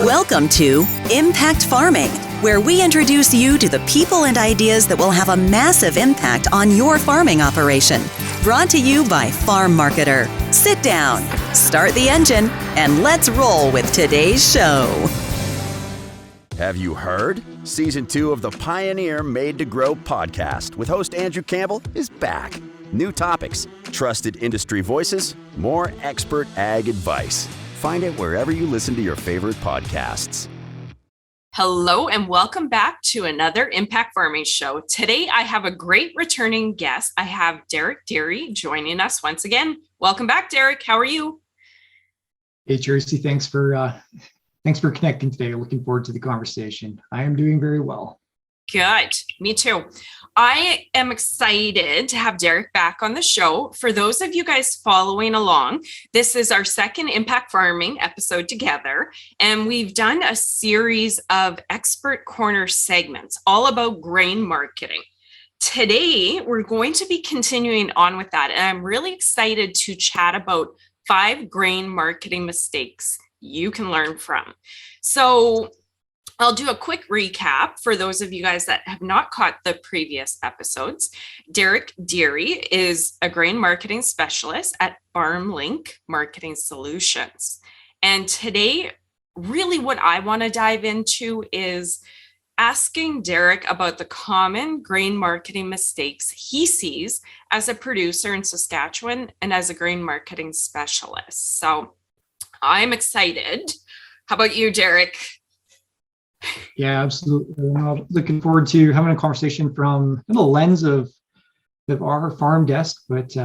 Welcome to Impact Farming, where we introduce you to the people and ideas that will have a massive impact on your farming operation. Brought to you by Farm Marketer. Sit down, start the engine, and let's roll with today's show. Have you heard? Season 2 of the Pioneer Made to Grow podcast with host Andrew Campbell is back. New topics, trusted industry voices, more expert ag advice. Find it wherever you listen to your favorite podcasts. Hello and welcome back to another Impact Farming show. Today I have a great returning guest. I have Dery joining us once again. Welcome back, Derek. How are you? Hey, Tracy. Thanks for connecting today. Looking forward to the conversation. I am doing very well. Good. Me too. I am excited to have Derek back on the show. For those of you guys following along, this is our second Impact Farming episode together, and we've done a series of expert corner segments all about grain marketing. Today, we're going to be continuing on with that, and I'm really excited to chat about 5 grain marketing mistakes you can learn from. So I'll do a quick recap for those of you guys that have not caught the previous episodes. Dery is a grain marketing specialist at FarmLink Marketing Solutions. And today, really what I want to dive into is asking Derek about the common grain marketing mistakes he sees as a producer in Saskatchewan and as a grain marketing specialist. So I'm excited. How about you, Derek? Yeah, absolutely. Looking forward to having a conversation from the lens of our farm desk, but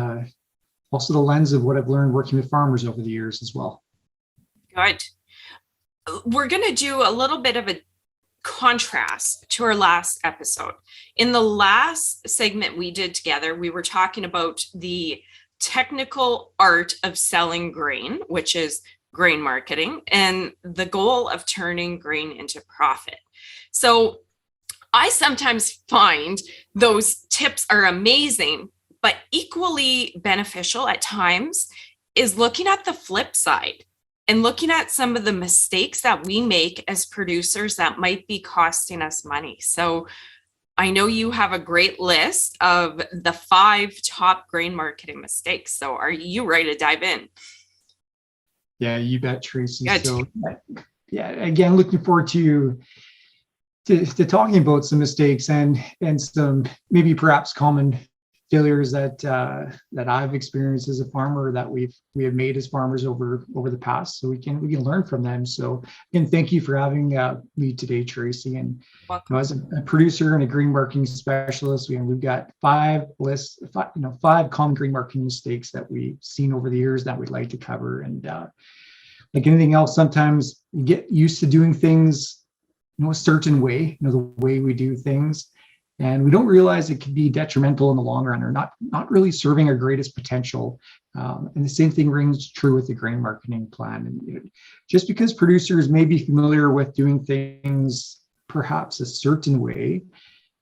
also the lens of what I've learned working with farmers over the years as well. Good. We're going to do a little bit of a contrast to our last episode. In the last segment we did together, we were talking about the technical art of selling grain, which is grain marketing, and the goal of turning grain into profit. So I sometimes find those tips are amazing, but equally beneficial at times is looking at the flip side and looking at some of the mistakes that we make as producers that might be costing us money. So I know you have a great list of the 5 top grain marketing mistakes. So are you ready to dive in? Yeah, you bet, Tracy. Good. So, yeah, again, looking forward to talking about some mistakes and some maybe perhaps common failures that I've experienced as a farmer, that we have made as farmers over the past, so we can learn from them. So again, thank you for having me today, Tracy. And as a producer and a grain marketing specialist, we've got 5 common grain marketing mistakes that we've seen over the years that we'd like to cover. And like anything else, sometimes you get used to doing things a certain way, the way we do things, and we don't realize it can be detrimental in the long run, or not really serving our greatest potential. And the same thing rings true with the grain marketing plan. And just because producers may be familiar with doing things perhaps a certain way,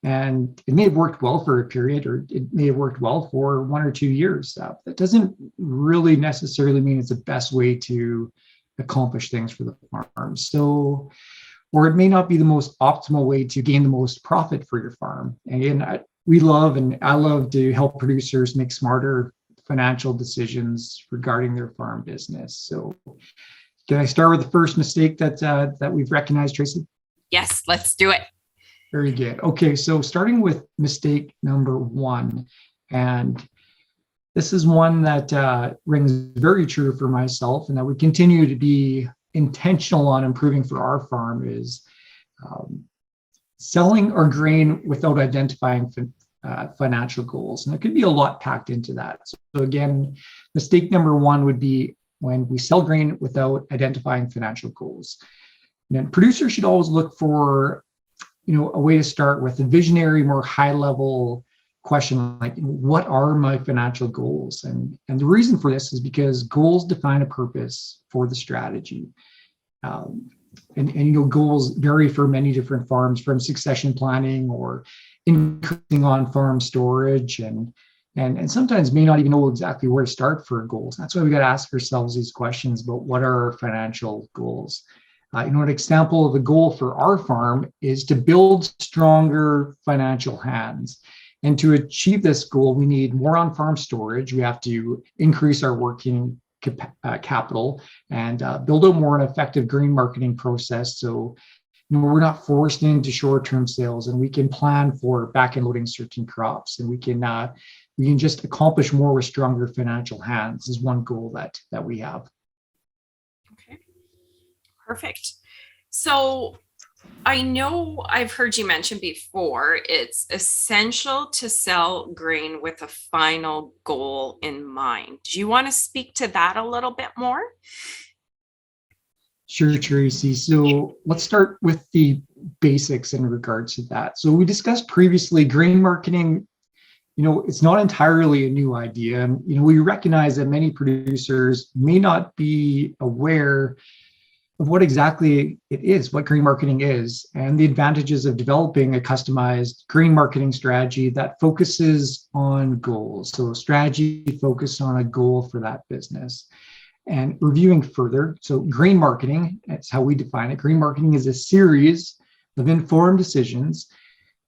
and it may have worked well for a period, or it may have worked well for 1 or 2 years, that doesn't really necessarily mean it's the best way to accomplish things for the farm. So, or it may not be the most optimal way to gain the most profit for your farm. And again, I love to help producers make smarter financial decisions regarding their farm business. So can I start with the first mistake that we've recognized, Tracy? Yes, let's do it. Very good. Okay, so starting with mistake number 1, and this is one that rings very true for myself, and that we continue to be intentional on improving for our farm, is selling our grain without identifying financial goals. And there could be a lot packed into that. So again, mistake number 1 would be when we sell grain without identifying financial goals. And producers should always look for a way to start with a visionary, more high level question, like, what are my financial goals? And the reason for this is because goals define a purpose for the strategy. And goals vary for many different farms, from succession planning or increasing on farm storage, and sometimes may not even know exactly where to start for goals. That's why we got to ask ourselves these questions about what are our financial goals. An example of a goal for our farm is to build stronger financial hands. And to achieve this goal, we need more on-farm storage. We have to increase our working capital and build a more effective grain marketing process. So we're not forced into short-term sales, and we can plan for back-end loading certain crops, and we can just accomplish more with stronger financial hands is one goal that we have. Okay, perfect. So I know I've heard you mention before, it's essential to sell grain with a final goal in mind. Do you want to speak to that a little bit more? Sure, Tracy. So let's start with the basics in regards to that. So we discussed previously grain marketing. It's not entirely a new idea. And, we recognize that many producers may not be aware of what exactly it is, what grain marketing is, and the advantages of developing a customized grain marketing strategy that focuses on goals. So a strategy focused on a goal for that business. And reviewing further, so grain marketing, that's how we define it. Grain marketing is a series of informed decisions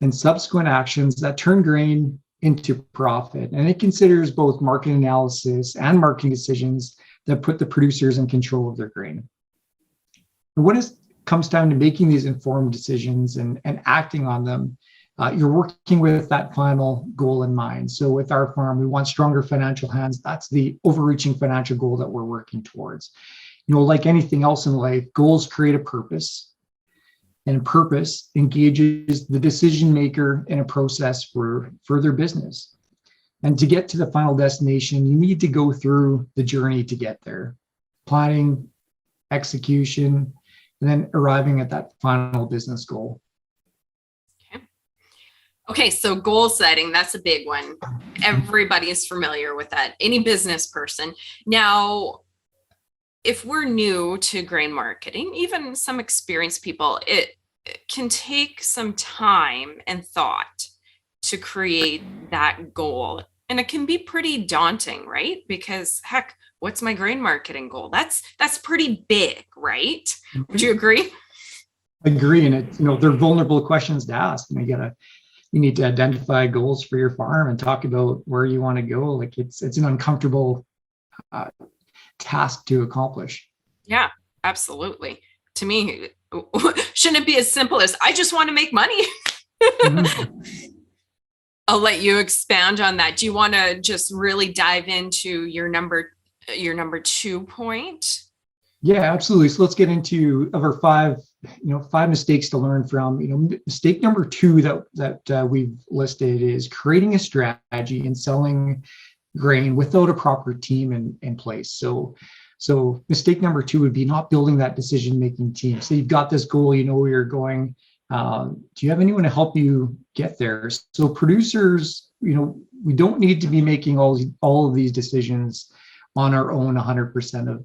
and subsequent actions that turn grain into profit. And it considers both market analysis and marketing decisions that put the producers in control of their grain. And when it comes down to making these informed decisions and acting on them, you're working with that final goal in mind. So with our farm, we want stronger financial hands. That's the overreaching financial goal that we're working towards. Like anything else in life, goals create a purpose, and purpose engages the decision maker in a process for further business. And to get to the final destination, you need to go through the journey to get there. Planning, execution, and then arriving at that final business goal. Okay, so goal setting, that's a big one. Everybody is familiar with that, any business person. Now, if we're new to grain marketing, even some experienced people, it can take some time and thought to create that goal. And it can be pretty daunting, right? Because heck, what's my grain marketing goal? That's pretty big, right? Would you agree? Agree. And they're vulnerable questions to ask. And you need to identify goals for your farm and talk about where you want to go. Like it's an uncomfortable task to accomplish. Yeah, absolutely. To me, shouldn't it be as simple as I just want to make money? Mm-hmm. I'll let you expand on that. Do you want to just really dive into your number 2 point? Yeah, absolutely. So let's get into our five mistakes to learn from. Mistake number 2 that we've listed is creating a strategy and selling grain without a proper team in place. So mistake number 2 would be not building that decision-making team. So you've got this goal, where you're going. Do you have anyone to help you get there? So producers, we don't need to be making all of these decisions on our own 100% of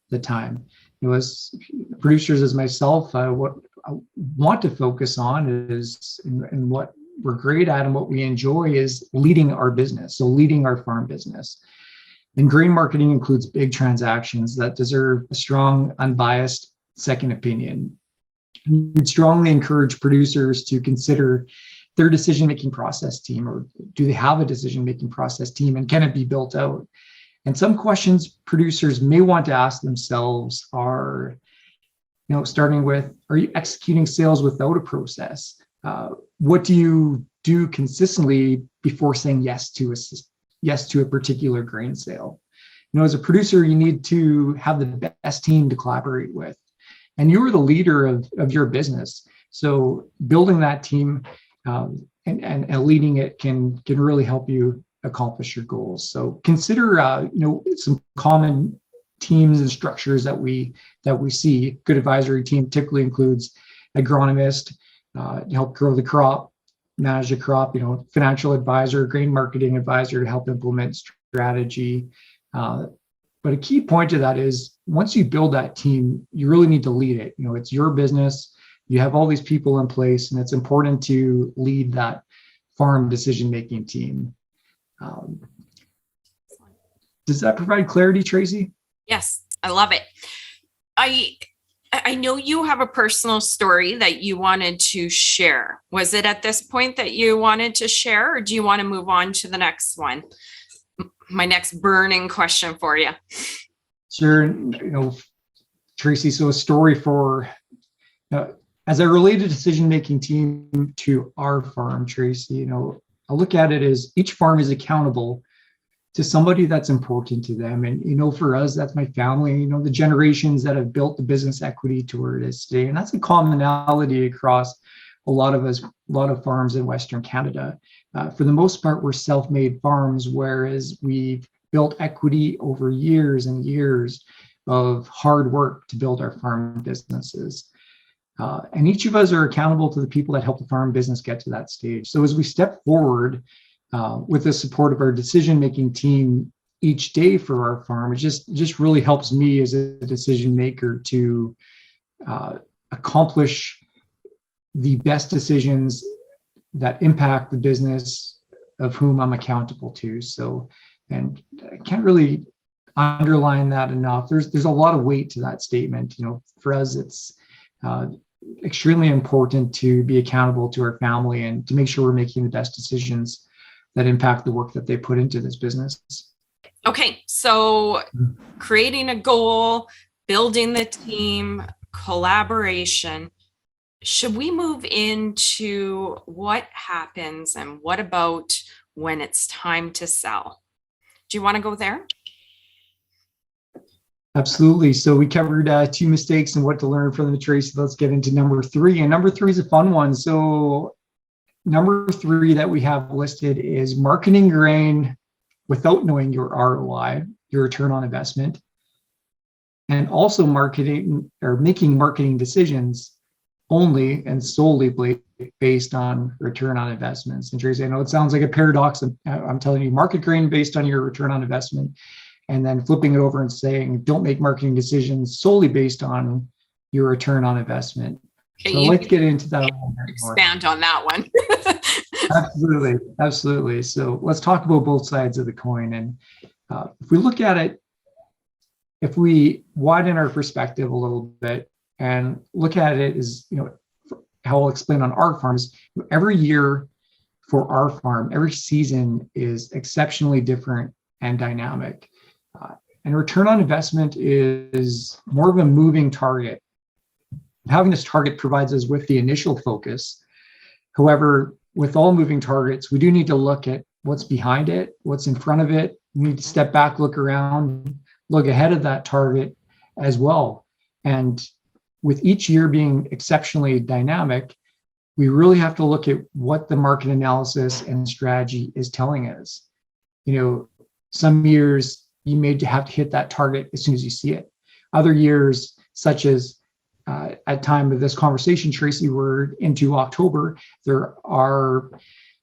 the time. As producers, as myself, what I want to focus on is, and what we're great at and what we enjoy is leading our business. So leading our farm business. And grain marketing includes big transactions that deserve a strong, unbiased second opinion. We'd strongly encourage producers to consider their decision-making process team, or do they have a decision-making process team, and can it be built out? And some questions producers may want to ask themselves are, starting with, are you executing sales without a process? What do you do consistently before saying yes to a particular grain sale? As a producer, you need to have the best team to collaborate with. And you're the leader of your business. So building that team and leading it can really help you accomplish your goals. So consider some common teams and structures that we see. Good advisory team typically includes agronomist to help grow the crop, manage the crop, financial advisor, grain marketing advisor to help implement strategy. But a key point to that is once you build that team, you really need to lead it. It's your business. You have all these people in place, and it's important to lead that farm decision-making team. Does that provide clarity, Tracy? Yes, I love it. I know you have a personal story that you wanted to share. Was it at this point that you wanted to share, or do you want to move on to the next one? My next burning question for you. Sure. Tracy, so a story for, as I relate a decision-making team to our farm, Tracy, I look at it as each farm is accountable to somebody that's important to them. And, for us, that's my family, the generations that have built the business equity to where it is today. And that's a commonality across a lot of farms in Western Canada. For the most part, we're self-made farms, whereas we've built equity over years and years of hard work to build our farm businesses. And each of us are accountable to the people that help the farm business get to that stage. So as we step forward with the support of our decision-making team each day for our farm, it just really helps me as a decision maker to accomplish the best decisions that impact the business of whom I'm accountable to. So, and I can't really underline that enough. There's a lot of weight to that statement. For us, it's extremely important to be accountable to our family and to make sure we're making the best decisions that impact the work that they put into this business. Okay, so creating a goal, building the team, collaboration. Should we move into what happens and what about when it's time to sell? Do you want to go there? Absolutely. So we covered 2 mistakes and what to learn from them, Tracy. Let's get into number 3. And number 3 is a fun one. So number 3 that we have listed is marketing grain without knowing your ROI, your return on investment, and also marketing or making marketing decisions only and solely based on return on investments. And Tracy, I know it sounds like a paradox. I'm telling you, market grain based on your return on investment, and then flipping it over and saying, don't make marketing decisions solely based on your return on investment. Okay, so let's get into that. Expand on that one. Absolutely. So let's talk about both sides of the coin. And if we look at it, if we widen our perspective a little bit and look at it as, how I'll explain on our farms, every year for our farm, every season is exceptionally different and dynamic. And return on investment is more of a moving target. Having this target provides us with the initial focus. However, with all moving targets, we do need to look at what's behind it, what's in front of it. We need to step back, look around, look ahead of that target as well. And with each year being exceptionally dynamic, we really have to look at what the market analysis and strategy is telling us. Some years you may have to hit that target as soon as you see it. Other years, such as at time of this conversation, Tracy, we're into October. There are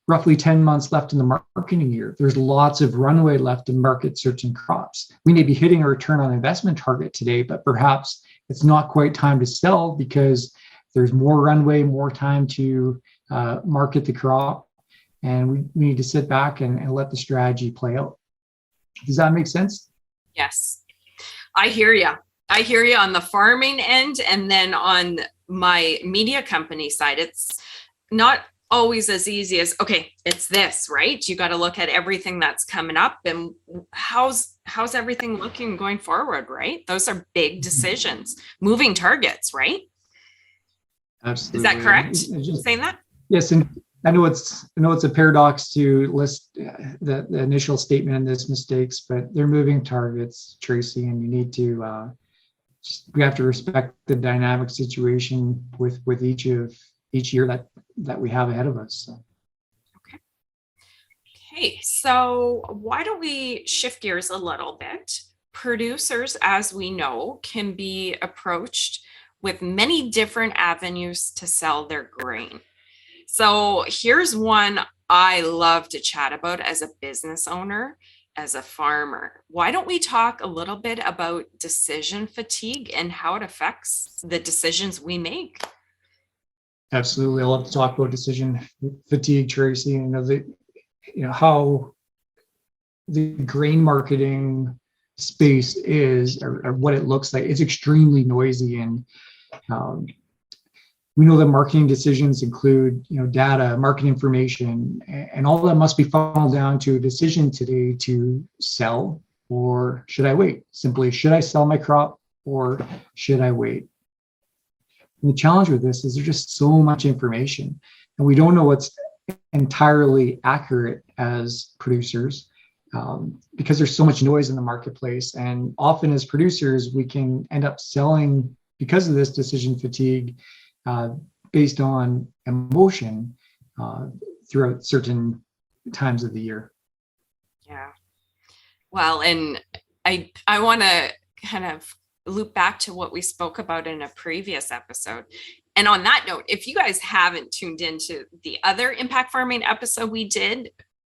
roughly 10 months left in the marketing year. There's lots of runway left in market certain crops. We may be hitting a return on investment target today, but perhaps it's not quite time to sell because there's more runway, more time to market the crop. And we need to sit back and let the strategy play out. Does that make sense? Yes, I hear you. I hear you on the farming end, and then on my media company side, it's not always as easy as, okay, it's this, right? You got to look at everything that's coming up and how's everything looking going forward, right? Those are big decisions, moving targets, right? Absolutely. Is that correct? Saying that? Yes, and I know it's a paradox to list the initial statement in this mistakes, but they're moving targets, Tracy, and you need to we have to respect the dynamic situation with each year that we have ahead of us. So. Okay, so why don't we shift gears a little bit? Producers, as we know, can be approached with many different avenues to sell their grain. So here's one I love to chat about as a business owner, as a farmer. Why don't we talk a little bit about decision fatigue and how it affects the decisions we make? Absolutely. I love to talk about decision fatigue, Tracy. How the grain marketing space is, or what it looks like. It's extremely noisy, and Um, we know that marketing decisions include, data, market information, and all that must be funneled down to a decision today to sell, or should I wait? Simply, should I sell my crop or should I wait? And the challenge with this is there's just so much information, and we don't know what's entirely accurate as producers, because there's so much noise in the marketplace. And often as producers, we can end up selling, because of this decision fatigue, based on emotion throughout certain times of the year. Yeah. Well, and I want to kind of loop back to what we spoke about in a previous episode. And on that note, if you guys haven't tuned into the other impact farming episode we did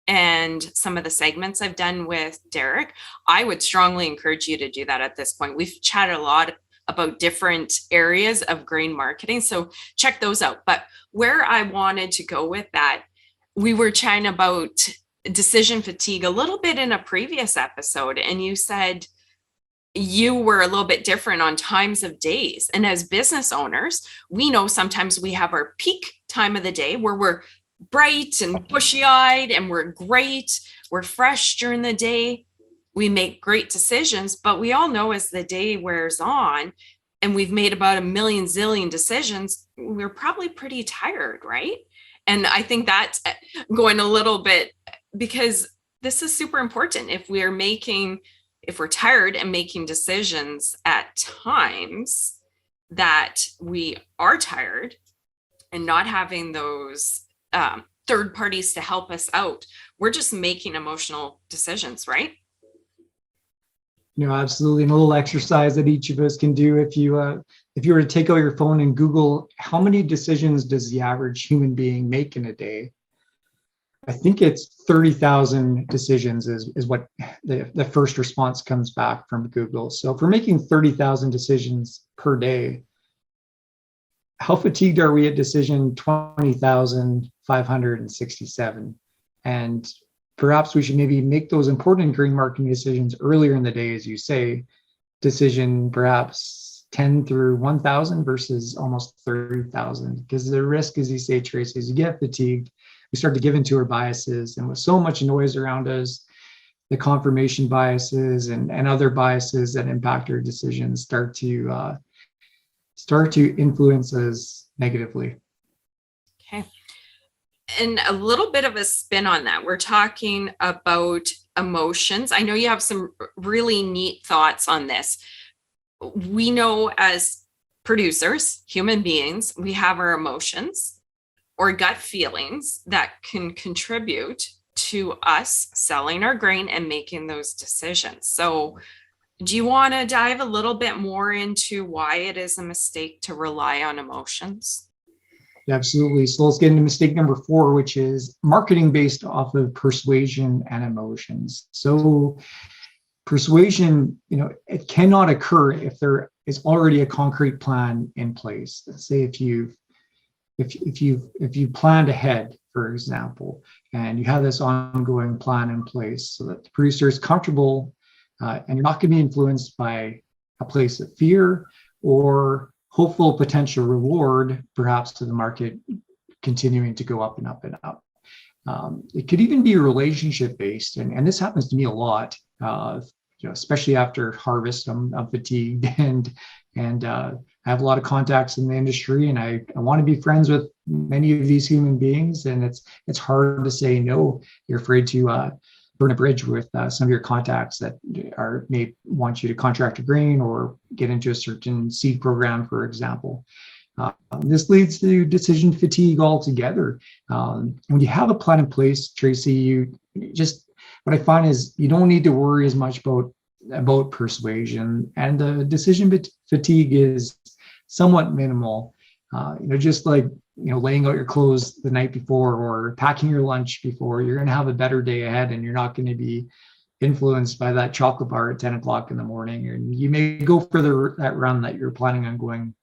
and some of the segments I've done with Derek, I would strongly encourage you to do that at this point. We've chatted a lot about different areas of grain marketing, so check those out. But where I wanted to go with that, we were chatting about decision fatigue a little bit in a previous episode, and you said you were a little bit different on times of days. And as business owners, we know sometimes we have our peak time of the day where we're bright and bushy-eyed and we're great, we're fresh during the day, we make great decisions. But we all know as the day wears on and we've made about a million zillion decisions, we're probably pretty tired, right? And I think that's going a little bit, because this is super important. If we're tired and making decisions at times that we are tired and not having those third parties to help us out, we're just making emotional decisions, right? Absolutely. And a little exercise that each of us can do. If you were to take out your phone and Google, how many decisions does the average human being make in a day? I think it's 30,000 decisions is what the first response comes back from Google. So if we're making 30,000 decisions per day, how fatigued are we at decision 20,567? And perhaps we should maybe make those important grain marketing decisions earlier in the day, as you say, decision perhaps 10 through 1,000 versus almost 30,000. Because the risk, as you say, Tracy, is you get fatigued, we start to give into our biases, and with so much noise around us, the confirmation biases and other biases that impact our decisions start to influence us negatively. Okay. And a little bit of a spin on that. We're talking about emotions. I know you have some really neat thoughts on this. We know as producers, human beings, we have our emotions or gut feelings that can contribute to us selling our grain and making those decisions. So do you want to dive a little bit more into why it is a mistake to rely on emotions? Absolutely. So let's get into mistake number 4, which is marketing based off of persuasion and emotions. So persuasion, it cannot occur if there is already a concrete plan in place. Let's say if you planned ahead, for example, and you have this ongoing plan in place so that the producer is comfortable, and you're not going to be influenced by a place of fear or hopeful potential reward, perhaps to the market continuing to go up and up and up. It could even be relationship based, and this happens to me a lot, especially after harvest. I'm fatigued, and I have a lot of contacts in the industry, and I want to be friends with many of these human beings, and it's hard to say no. You're afraid to burn a bridge with some of your contacts that may want you to contract a grain or get into a certain seed program, for example. This leads to decision fatigue altogether. When you have a plan in place, Tracy, what I find is you don't need to worry as much about persuasion, and the decision fatigue is somewhat minimal. Just like laying out your clothes the night before or packing your lunch before, you're going to have a better day ahead, and you're not going to be influenced by that chocolate bar at 10 o'clock in the morning. And you may go for that run that you're planning on going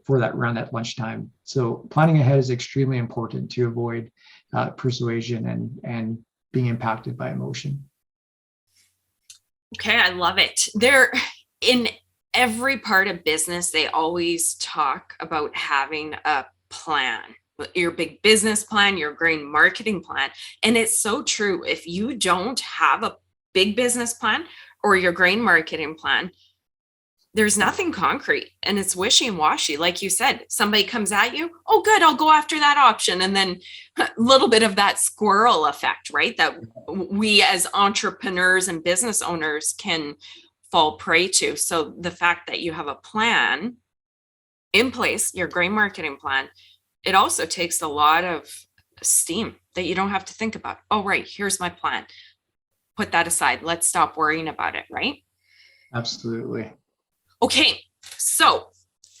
for that run at lunchtime. So planning ahead is extremely important to avoid persuasion and being impacted by emotion. Okay, I love it. every part of business, they always talk about having a plan, your big business plan, your grain marketing plan. And it's so true. If you don't have a big business plan or your grain marketing plan, there's nothing concrete and it's wishy-washy. Like you said, somebody comes at you, oh, good, I'll go after that option. And then a little bit of that squirrel effect, right? That we as entrepreneurs and business owners can fall prey to. So the fact that you have a plan in place, your grain marketing plan, it also takes a lot of steam that you don't have to think about. Oh, right, here's my plan. Put that aside. Let's stop worrying about it, right? Absolutely. Okay, so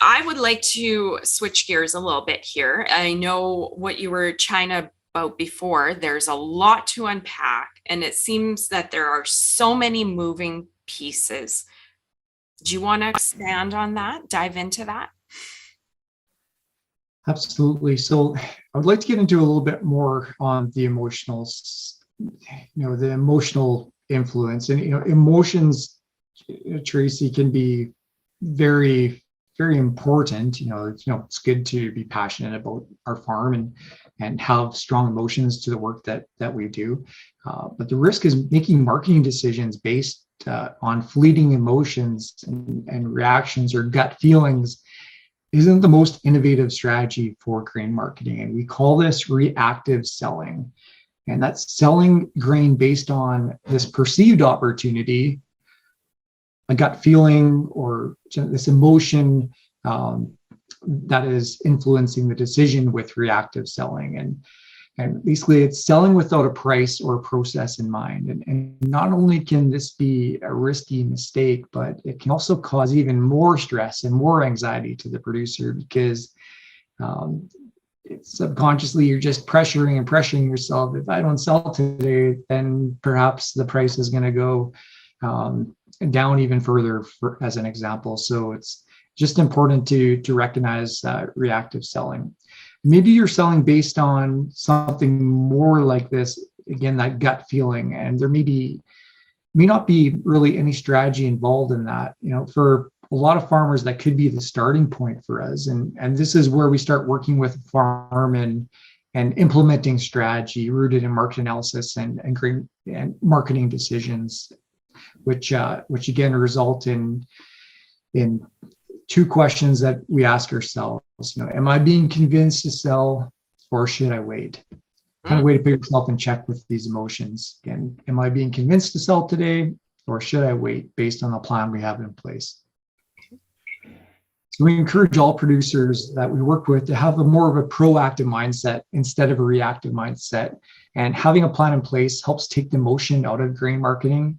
I would like to switch gears a little bit here. I know what you were chatting about before. There's a lot to unpack, and it seems that there are so many moving pieces. Do you want to expand on that? Dive into that? Absolutely. So I would like to get into a little bit more on the emotional, the emotional influence. And, emotions, Tracy, can be very, very important. It's good to be passionate about our farm and have strong emotions to the work that we do. But the risk is making marketing decisions based on fleeting emotions and reactions or gut feelings isn't the most innovative strategy for grain marketing. And we call this reactive selling. And that's selling grain based on this perceived opportunity, a gut feeling, or this emotion that is influencing the decision with reactive selling. And basically it's selling without a price or a process in mind. And not only can this be a risky mistake, but it can also cause even more stress and more anxiety to the producer, because subconsciously you're just pressuring yourself. If I don't sell today, then perhaps the price is going to go down even further, as an example. So it's just important to recognize reactive selling. Maybe you're selling based on something more like this, again, that gut feeling, and there may not be really any strategy involved in that. For a lot of farmers, that could be the starting point for us. And this is where we start working with farm and implementing strategy rooted in market analysis and marketing decisions, which again result in two questions that we ask ourselves. Am I being convinced to sell, or should I wait? Kind of way to put yourself in check with these emotions. Again, am I being convinced to sell today, or should I wait based on the plan we have in place? So we encourage all producers that we work with to have more of a proactive mindset instead of a reactive mindset. And having a plan in place helps take the emotion out of grain marketing,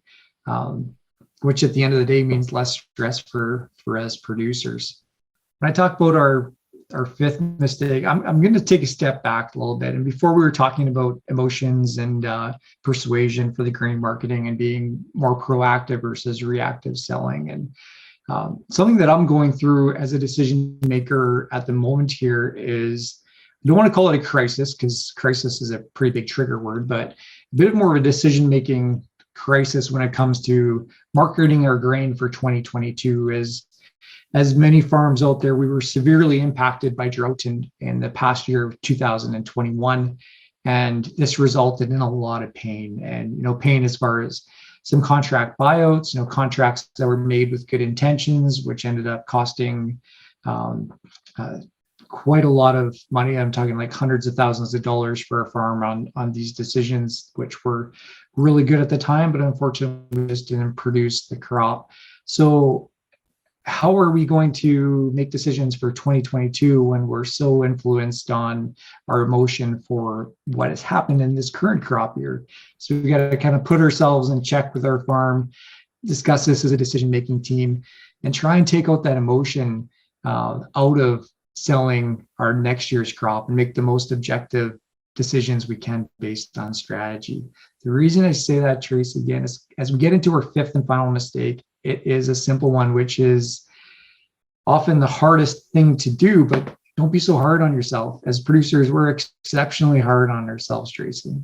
which at the end of the day means less stress for us producers. When I talk about our fifth mistake, I'm going to take a step back a little bit. And before we were talking about emotions and persuasion for the grain marketing and being more proactive versus reactive selling. And something that I'm going through as a decision maker at the moment here is, I don't want to call it a crisis, because crisis is a pretty big trigger word, but a bit more of a decision making crisis when it comes to marketing our grain for 2022. As many farms out there, we were severely impacted by drought in the past year of 2021, and this resulted in a lot of pain. And pain as far as some contract buyouts, contracts that were made with good intentions, which ended up costing quite a lot of money. I'm talking like hundreds of thousands of dollars for a farm on these decisions, which were really good at the time, but unfortunately just didn't produce the crop. So how are we going to make decisions for 2022 when we're so influenced on our emotion for what has happened in this current crop year? So we got to kind of put ourselves in check with our farm, discuss this as a decision-making team, and try and take out that emotion out of selling our next year's crop and make the most objective decisions we can based on strategy. The reason I say that, Tracy, again, is as we get into our fifth and final mistake, it is a simple one, which is often the hardest thing to do, but don't be so hard on yourself. As producers, we're exceptionally hard on ourselves, Tracy.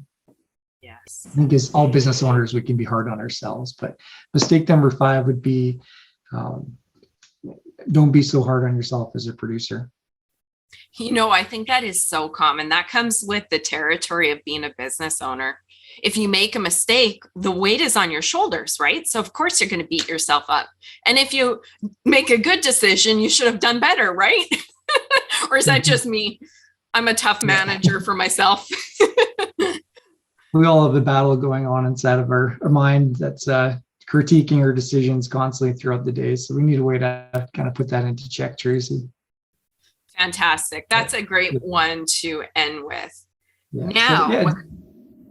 Yes. I think as all business owners, we can be hard on ourselves. But mistake number 5 would be don't be so hard on yourself as a producer. I think that is so common. That comes with the territory of being a business owner. If you make a mistake, the weight is on your shoulders, right? So of course you're going to beat yourself up. And if you make a good decision, you should have done better, right? Or is that just me? I'm a tough manager for myself. We all have a battle going on inside of our mind that's critiquing our decisions constantly throughout the day. So we need a way to kind of put that into check, Tracy. Fantastic. That's a great one to end with. Yeah. Now,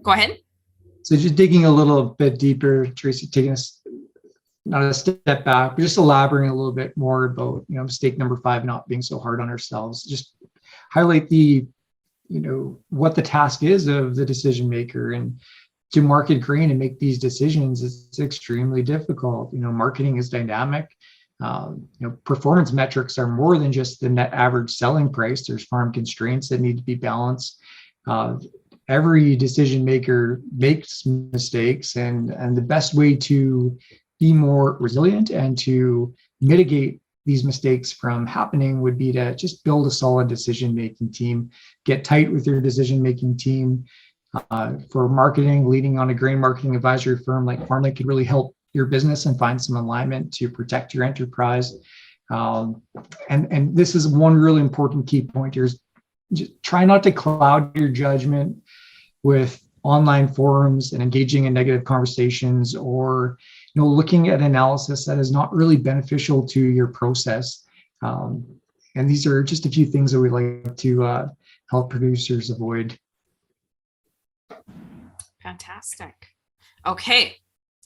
go ahead. So just digging a little bit deeper, Tracy, taking us not a step back, but just elaborating a little bit more about, mistake number 5, not being so hard on ourselves. Just highlight what the task is of the decision maker, and to market grain and make these decisions, it's extremely difficult. Marketing is dynamic. Performance metrics are more than just the net average selling price. There's farm constraints that need to be balanced. Every decision maker makes mistakes, and the best way to be more resilient and to mitigate these mistakes from happening would be to just build a solid decision-making team, get tight with your decision-making team. For marketing, leading on a grain marketing advisory firm like FarmLink could really help your business and find some alignment to protect your enterprise. And this is one really important key point here, is just try not to cloud your judgment with online forums and engaging in negative conversations, or looking at analysis that is not really beneficial to your process. And these are just a few things that we like to help producers avoid. Fantastic. Okay.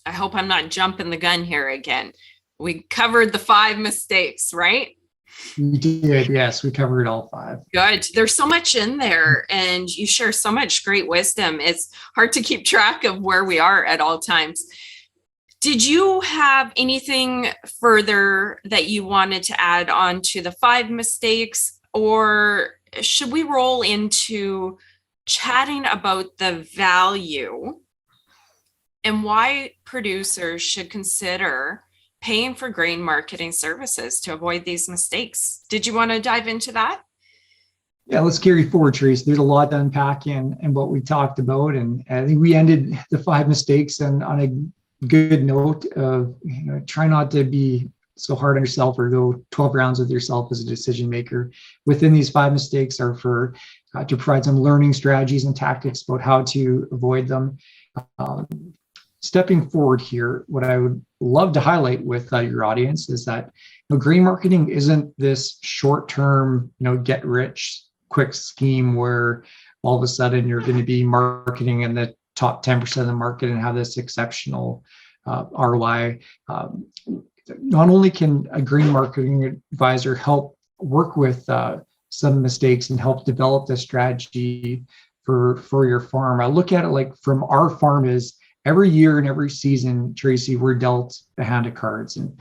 I hope I'm not jumping the gun here again. We covered the 5 mistakes, right? We did. Yes, we covered all 5. Good. There's so much in there, and you share so much great wisdom. It's hard to keep track of where we are at all times. Did you have anything further that you wanted to add on to the 5 mistakes, or should we roll into chatting about the value and why producers should consider paying for grain marketing services to avoid these mistakes? Did you want to dive into that? Yeah, let's carry forward, Trace. There's a lot to unpack in what we talked about. And I think we ended the 5 mistakes on a good note of, try not to be so hard on yourself or go 12 rounds with yourself as a decision maker. Within these 5 mistakes are to provide some learning strategies and tactics about how to avoid them. Stepping forward here, what I would love to highlight with your audience is that grain marketing isn't this short-term, get rich quick scheme where all of a sudden you're going to be marketing in the top 10% of the market and have this exceptional ROI. Not only can a grain marketing advisor help work with some mistakes and help develop the strategy for your farm. I look at it like from our farm is every year and every season, Tracy, we're dealt a hand of cards. And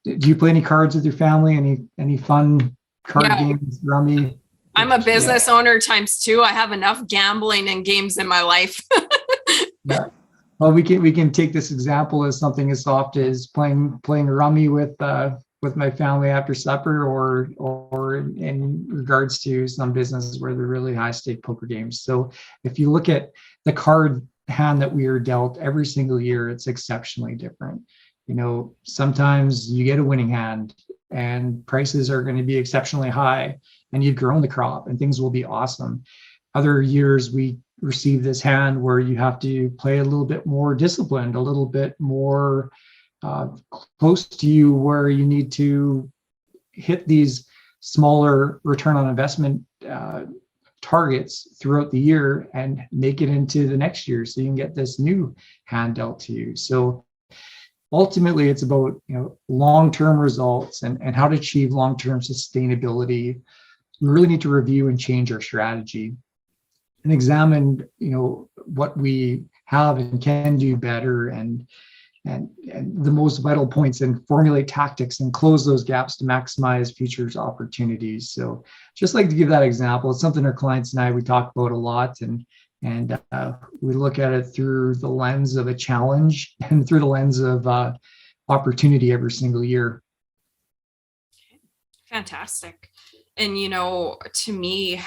do you play any cards with your family? Any fun card games, rummy? I'm a business owner ×2. I have enough gambling and games in my life. Yeah. Well, we can take this example as something as soft as playing rummy with my family after supper, or in regards to some businesses where they're really high stake poker games. So if you look at the card hand that we are dealt every single year, it's exceptionally different. Sometimes you get a winning hand and prices are going to be exceptionally high and you've grown the crop and things will be awesome. Other years we receive this hand where you have to play a little bit more disciplined, a little bit more close to you, where you need to hit these smaller return on investment targets throughout the year and make it into the next year so you can get this new hand dealt to you. So ultimately it's about long-term results and how to achieve long-term sustainability. We really need to review and change our strategy and examine what we have and can do better, and the most vital points, and formulate tactics and close those gaps to maximize futures opportunities. So just like to give that example, it's something our clients and we talk about a lot, and we look at it through the lens of a challenge and through the lens of opportunity every single year. Fantastic. And, to me,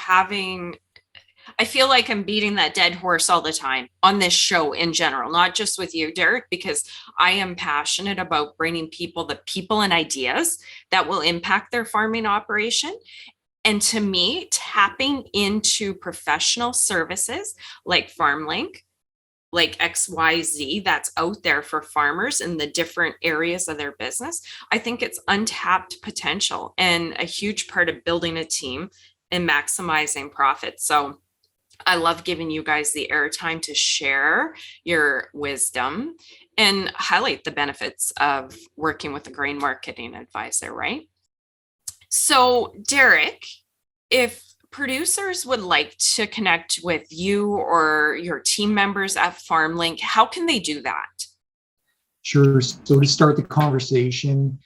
I feel like I'm beating that dead horse all the time on this show in general, not just with you, Derek, because I am passionate about bringing people the people and ideas that will impact their farming operation. And to me, tapping into professional services like FarmLink, like XYZ that's out there for farmers in the different areas of their business, I think it's untapped potential and a huge part of building a team and maximizing profits. So I love giving you guys the airtime to share your wisdom and highlight the benefits of working with a grain marketing advisor, right? So, Derek, if producers would like to connect with you or your team members at FarmLink, how can they do that? Sure. So to start the conversation,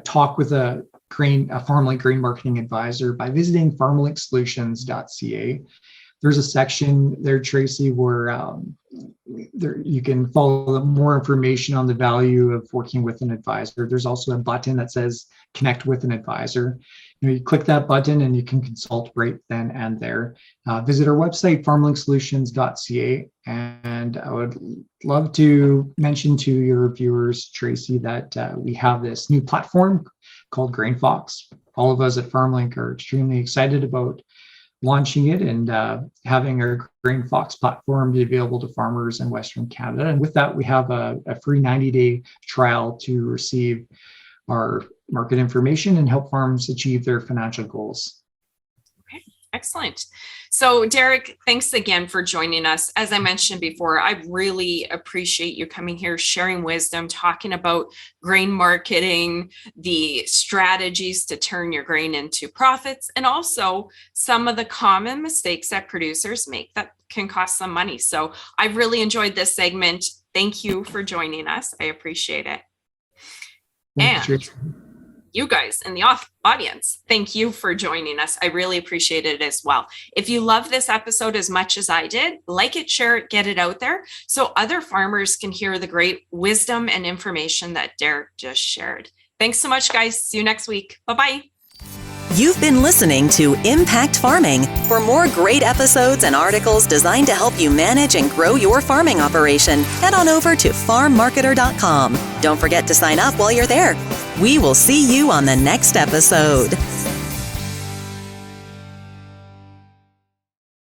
talk with a FarmLink grain marketing advisor by visiting farmlinksolutions.ca. There's a section there, Tracy, where you can follow more information on the value of working with an advisor. There's also a button that says connect with an advisor. You click that button and you can consult right then and there. Visit our website, farmlinksolutions.ca. And I would love to mention to your viewers, Tracy, that we have this new platform called GrainFox. All of us at FarmLink are extremely excited about launching it and having our GrainFox platform be available to farmers in Western Canada. And with that, we have a free 90-day trial to receive our market information and help farms achieve their financial goals. Okay, excellent. So Derek, thanks again for joining us. As I mentioned before, I really appreciate you coming here, sharing wisdom, talking about grain marketing, the strategies to turn your grain into profits, and also some of the common mistakes that producers make that can cost some money. So I really enjoyed this segment. Thank you for joining us. I appreciate it. And you guys in the audience, thank you for joining us. I really appreciate it as well. If you love this episode as much as I did, like it, share it, get it out there so other farmers can hear the great wisdom and information that Derek just shared. Thanks so much, guys. See you next week. Bye-bye. You've been listening to Impact Farming. For more great episodes and articles designed to help you manage and grow your farming operation, head on over to farmmarketer.com. Don't forget to sign up while you're there. We will see you on the next episode.